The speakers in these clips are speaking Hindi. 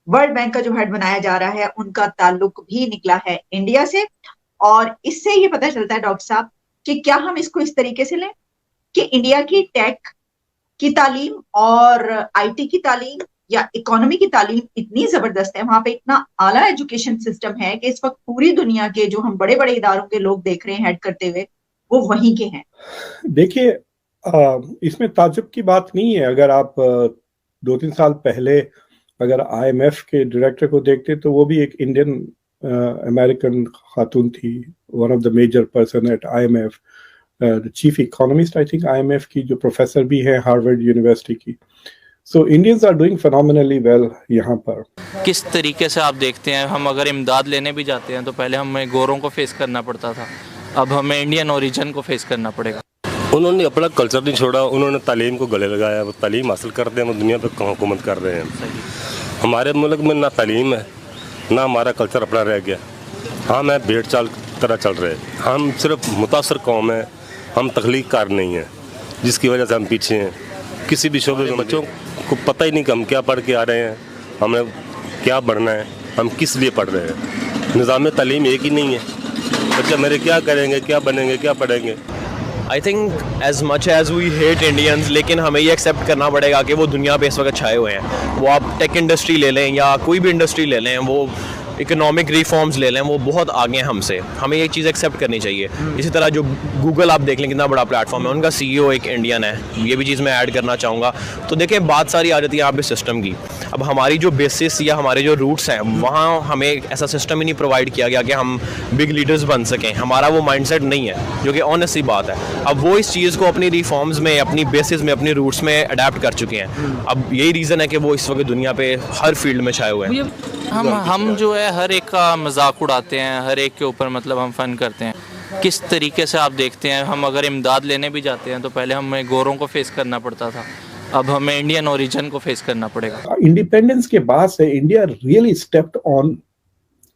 वर्ल्ड बैंक का जो हेड बनाया जा रहा है उनका ताल्लुक भी निकला है इंडिया से। और इससे ये पता चलता है डॉक्टर साहब कि क्या हम इसको इस तरीके से लें कि इंडिया की टेक की तालीम और आईटी की तालीम या इकोनॉमी की तालीम इतनी जबरदस्त है, वहां पे इतना आला एजुकेशन सिस्टम है कि इस वक्त पूरी दुनिया के जो हम बड़े बड़े इदारों के लोग देख रहे हैं हेड करते हुए, वो वहीं के हैं। देखिए, इसमें ताज्जुब की बात नहीं है। अगर आप 2-3 साल पहले अगर आईएमएफ के डायरेक्टर को देखते तो वो भी एक इंडियन अमेरिकन खातून थी, one of the major person at IMF, chief economist I think IMF की, जो प्रोफेसर भी है हार्वर्ड यूनिवर्सिटी की। So Indians are doing phenomenally well यहाँ पर। किस तरीके से आप देखते हैं, हम अगर इमदाद लेने भी जाते हैं तो पहले हमें गोरों को फेस करना पड़ता था, अब हमें इंडियन ओरिजिन को फेस करना पड़ेगा। उन्होंने अपना कल्चर नहीं छोड़ा, उन्होंने तालीम को गले लगाया, वो तालीम हासिल करते हैं, वो दुनिया पर हुकूमत कर रहे हैं। हमारे मुल्क में ना तालीम है ना हमारा कल्चर अपना रह गया। हम हैं भेड़ चाल तरह चल रहे हैं, हम सिर्फ मुतासर कौम है, हम तख्लीक कार नहीं है, जिसकी वजह से हम पीछे हैं। किसी भी शोबे में बच्चों को पता ही नहीं कि हम क्या पढ़ के आ रहे हैं, हमें क्या बढ़ना है, हम किस लिए पढ़ रहे हैं। निज़ाम तालीम एक ही नहीं है। बच्चे मेरे क्या करेंगे, क्या बनेंगे, क्या पढ़ेंगे। I think as much as we hate Indians, लेकिन हमें ये एक्सेप्ट करना पड़ेगा कि वो दुनिया पे इस वक्त छाए हुए हैं। वो आप टेक इंडस्ट्री ले लें या कोई भी इंडस्ट्री ले लें, वो इकोनॉमिक रिफॉर्म्स ले लें, वो बहुत आगे हैं हमसे। हमें ये चीज़ एक्सेप्ट करनी चाहिए। इसी तरह जो गूगल आप देख लें कितना बड़ा प्लेटफॉर्म है, उनका सीईओ एक इंडियन है, ये भी चीज़ मैं ऐड करना चाहूँगा। तो देखें, बात सारी आ जाती है यहाँ पे सिस्टम की। अब हमारी जो बेसिस या हमारे जो रूट्स हैं, वहाँ हमें ऐसा सिस्टम ही नहीं प्रोवाइड किया गया कि हम बिग लीडर्स बन सकें। हमारा वो माइंडसेट नहीं है, जो कि ऑनेस्ट सी बात है। अब वो इस चीज़ को अपनी रिफॉर्म्स में, अपनी बेसिस में, अपनी रूट्स में अडेप्ट कर चुके हैं। अब यही रीज़न है कि वो इस वक्त दुनिया पे हर फील्ड में छाए हुए हैं। हम जो है हर एक का मजाक उड़ाते हैं, हर एक के ऊपर मतलब हम फन करते हैं। किस तरीके से आप देखते हैं, हम अगर इमदाद लेने भी जाते हैं तो पहले हमें गोरों को फेस करना पड़ता था, अब हमें इंडियन ओरिजिन को फेस करना पड़ेगा। इंडिपेंडेंस के बाद से India really stepped on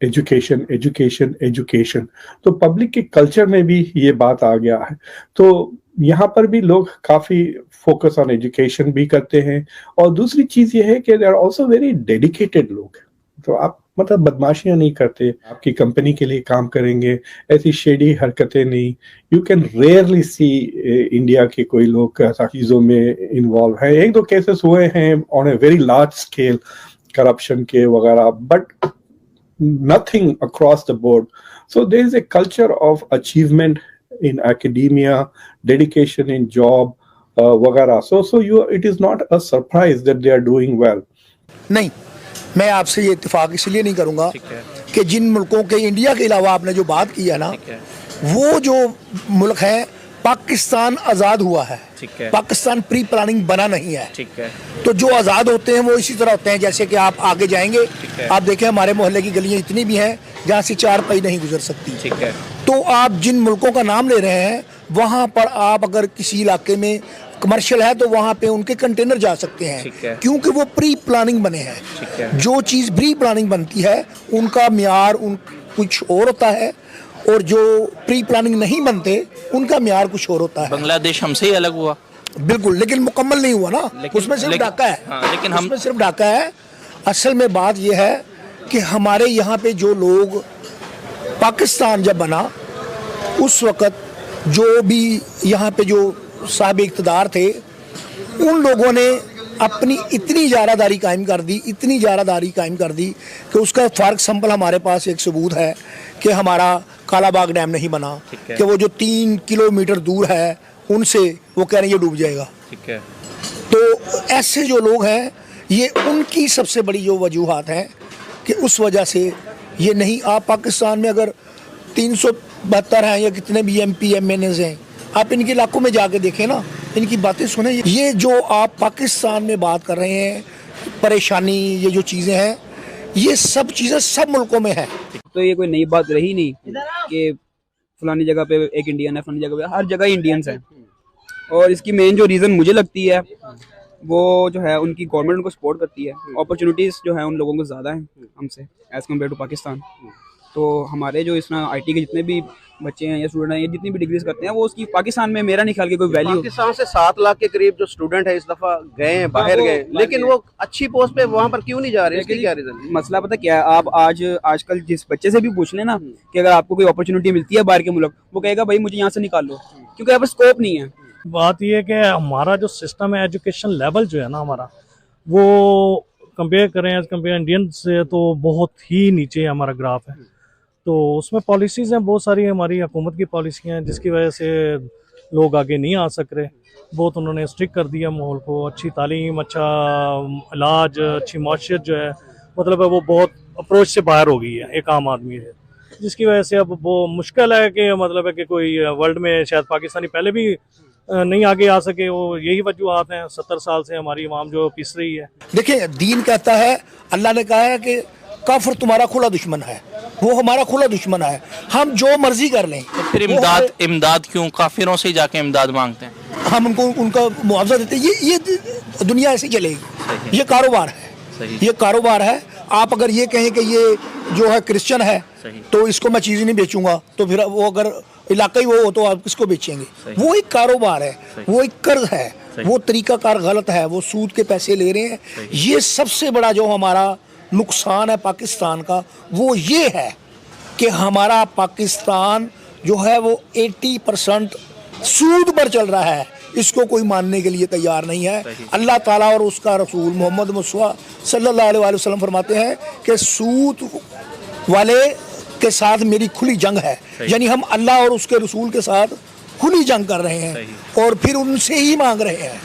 education education education. तो पब्लिक के कल्चर में भी ये बात आ गया है। तो यहाँ पर भी लोग काफी फोकस ऑन एजुकेशन भी करते हैं। और दूसरी चीज ये है कि they are also very dedicated लोग। तो आप मतलब बदमाशियां नहीं करते, आपकी कंपनी के लिए काम करेंगे, ऐसी शेडी हरकतें नहीं। You can rarely see India के कोई लोग ऐसा चीजों में इन्वॉल्व है। एक दो केसेस हुए हैं on a very large scale corruption के वगैरह, but nothing across the board. So there is a culture of achievement in academia, dedication in job, वगैरह. So it is not a surprise that they are doing well. नहीं, मैं आपसे ये इत्तेफाक इसलिए नहीं करूंगा कि जिन मुल्कों के इंडिया के अलावा आपने जो बात की है ना, वो जो मुल्क है, पाकिस्तान आज़ाद हुआ है, पाकिस्तान प्री प्लानिंग बना नहीं है। तो जो आज़ाद होते हैं वो इसी तरह होते हैं जैसे कि आप आगे जाएंगे, आप देखें हमारे मोहल्ले की गलियां इतनी भी हैं जहाँ से 4 पाई नहीं गुजर सकती। तो आप जिन मुल्कों का नाम ले रहे हैं, वहाँ पर आप अगर किसी इलाके में कमर्शियल है तो वहाँ पे उनके कंटेनर जा सकते हैं, क्योंकि वो प्री प्लानिंग बने हैं। जो चीज़ प्री प्लानिंग बनती है उनका म्यार कुछ और होता है, और जो प्री प्लानिंग नहीं बनते उनका म्यार कुछ और होता है। बांग्लादेश हमसे ही अलग हुआ, बिल्कुल, लेकिन मुकम्मल नहीं हुआ ना, उसमें सिर्फ डाका है। हाँ, लेकिन उसमें सिर्फ डाका है। असल में बात यह है कि हमारे यहाँ पे जो लोग, पाकिस्तान जब बना उस वक़्त जो भी यहाँ पे जो साहिब इक़्तिदार थे, उन लोगों ने अपनी इतनी ज़्यादादारी कायम कर दी, इतनी ज़्यादादारी कायम कर दी कि उसका फॉर एग्जाम्पल हमारे पास एक सबूत है कि हमारा कालाबाग डैम नहीं बना, कि वो जो 3 किलोमीटर दूर है उनसे वो कह रहे हैं ये डूब जाएगा। तो ऐसे जो लोग हैं, ये उनकी सबसे बड़ी जो वजूहात हैं कि उस वजह से ये नहीं। आप पाकिस्तान में अगर 372 हैं या कितने भी MP MNAs हैं, आप इनके इलाकों में जाके देखें ना, इनकी बातें सुने। ये जो आप पाकिस्तान में बात कर रहे हैं, परेशानी, ये जो चीज़ें हैं, ये सब चीज़ें सब मुल्कों में हैं। तो ये कोई नई बात रही नहीं कि फलानी जगह पे एक इंडियन है, फलानी जगह पे हर जगह इंडियन्स हैं। और इसकी मेन जो रीज़न मुझे लगती है वो जो है उनकी गवर्नमेंट उनको सपोर्ट करती है। अपॉर्चुनिटीज़ जो है उन लोगों को ज़्यादा हैं हमसे एज़ कम्पेयर टू पाकिस्तान। तो हमारे जो इसमें आईटी के जितने भी बच्चे हैं या स्टूडेंट हैं, ये जितनी भी डिग्रीज करते हैं, वो उसकी पाकिस्तान में मेरा नहीं ख्याल कि कोई वैल्यू। पाकिस्तान से 7 लाख के करीब जो स्टूडेंट है इस दफा गए हैं, बाहर गए, लेकिन वो अच्छी पोस्ट पे वहाँ पर क्यों नहीं जा रहे? इसकी क्या रीजन? मसला पता क्या है, आप आजकल जिस बच्चे से भी पूछ लें ना कि अगर आपको कोई अपॉर्चुनिटी मिलती है बाहर के मुल्क, वो कहेगा भाई मुझे यहाँ से निकाल लो, क्योंकि यहाँ पर स्कोप नहीं है। बात ये है कि हमारा जो सिस्टम है, एजुकेशन लेवल जो है ना हमारा, वो कंपेयर करें एज कंपेयर इंडियन से तो बहुत ही नीचे हमारा ग्राफ है। तो उसमें पॉलिसीज़ हैं बहुत सारी, हमारी हुकूमत की पॉलिसियाँ हैं जिसकी वजह से लोग आगे नहीं आ सक रहे। बहुत उन्होंने स्ट्रिक्ट कर दिया माहौल को, अच्छी तालीम, अच्छा इलाज, अच्छी माशियत जो है मतलब है वो बहुत अप्रोच से बाहर हो गई है एक आम आदमी से, जिसकी वजह से अब वो मुश्किल है कि मतलब है कि कोई वर्ल्ड में शायद पाकिस्तानी पहले भी नहीं आगे आ सके। वो यही वजूहत हैं, 70 साल से हमारी आवाम जो पिस रही है। देखिए, दीन कहता है, अल्लाह ने कहा है कि काफिर तुम्हारा खुला दुश्मन है, वो हमारा खुला दुश्मन है, हम जो मर्जी कर लें। तो फिर इमदाद क्यों काफिरों से जाके इमदाद मांगते हैं? हम उनको उनका मुआवजा देते हैं। ये दुनिया ऐसे चलेगी, ये कारोबार है, ये कारोबार है। आप अगर ये कहें कि ये जो है क्रिश्चियन है तो इसको मैं चीज़ नहीं बेचूंगा, तो फिर वो अगर इलाका ही वो हो तो आप किसको बेचेंगे? वो एक कारोबार है, वो एक कर्ज है, वो तरीकाकार गलत है, वो सूद के पैसे ले रहे हैं। ये सबसे बड़ा जो हमारा नुकसान है पाकिस्तान का, वो ये है कि हमारा पाकिस्तान जो है वो 80% सूद पर चल रहा है। इसको कोई मानने के लिए तैयार नहीं है। अल्लाह ताला और उसका रसूल मोहम्मद मुस्तफा सल्लल्लाहु अलैहि वसल्लम फरमाते हैं कि सूद वाले के साथ मेरी खुली जंग है, यानी हम अल्लाह और उसके रसूल के साथ खुली जंग कर रहे हैं और फिर उनसे ही मांग रहे हैं,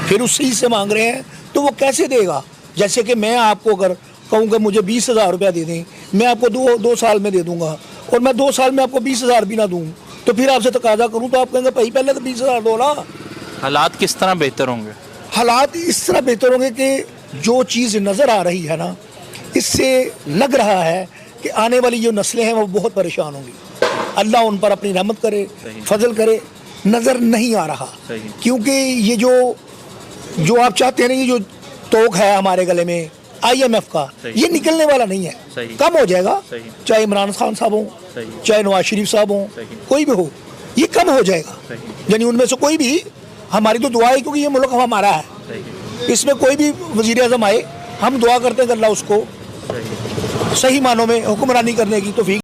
फिर उसी से मांग रहे हैं। तो वो कैसे देगा? जैसे कि मैं आपको अगर कहूँ कि मुझे 20,000 रुपया दे दें, मैं आपको दो साल में दे दूंगा, और मैं 2 साल में आपको 20,000 भी ना दूँ, तो फिर आपसे तकाजा करूँ तो आप कहेंगे भाई पहले तो 20,000 दो ना। हालात किस तरह बेहतर होंगे? हालात इस तरह बेहतर होंगे कि जो चीज़ नज़र आ रही है ना, इससे लग रहा है कि आने वाली जो नस्लें हैं वो बहुत परेशान होंगी। अल्लाह उन पर अपनी रहमत करे, फजल करे। नज़र नहीं आ रहा, क्योंकि ये जो आप चाहते हैं ना, ये जो तोक है हमारे गले में IMF का, ये निकलने वाला नहीं है, कम हो जाएगा। चाहे इमरान खान साहब हो, चाहे नवाज शरीफ साहब हो, कोई भी हो, ये कम हो जाएगा। यानी उनमें से कोई भी, हमारी तो दुआ है क्योंकि ये मुल्क हमारा है, इसमें कोई भी वजीर आज़म आए, हम दुआ करते हैं कि अल्लाह उसको सही मानों में हुक्मरानी करने की तौफीक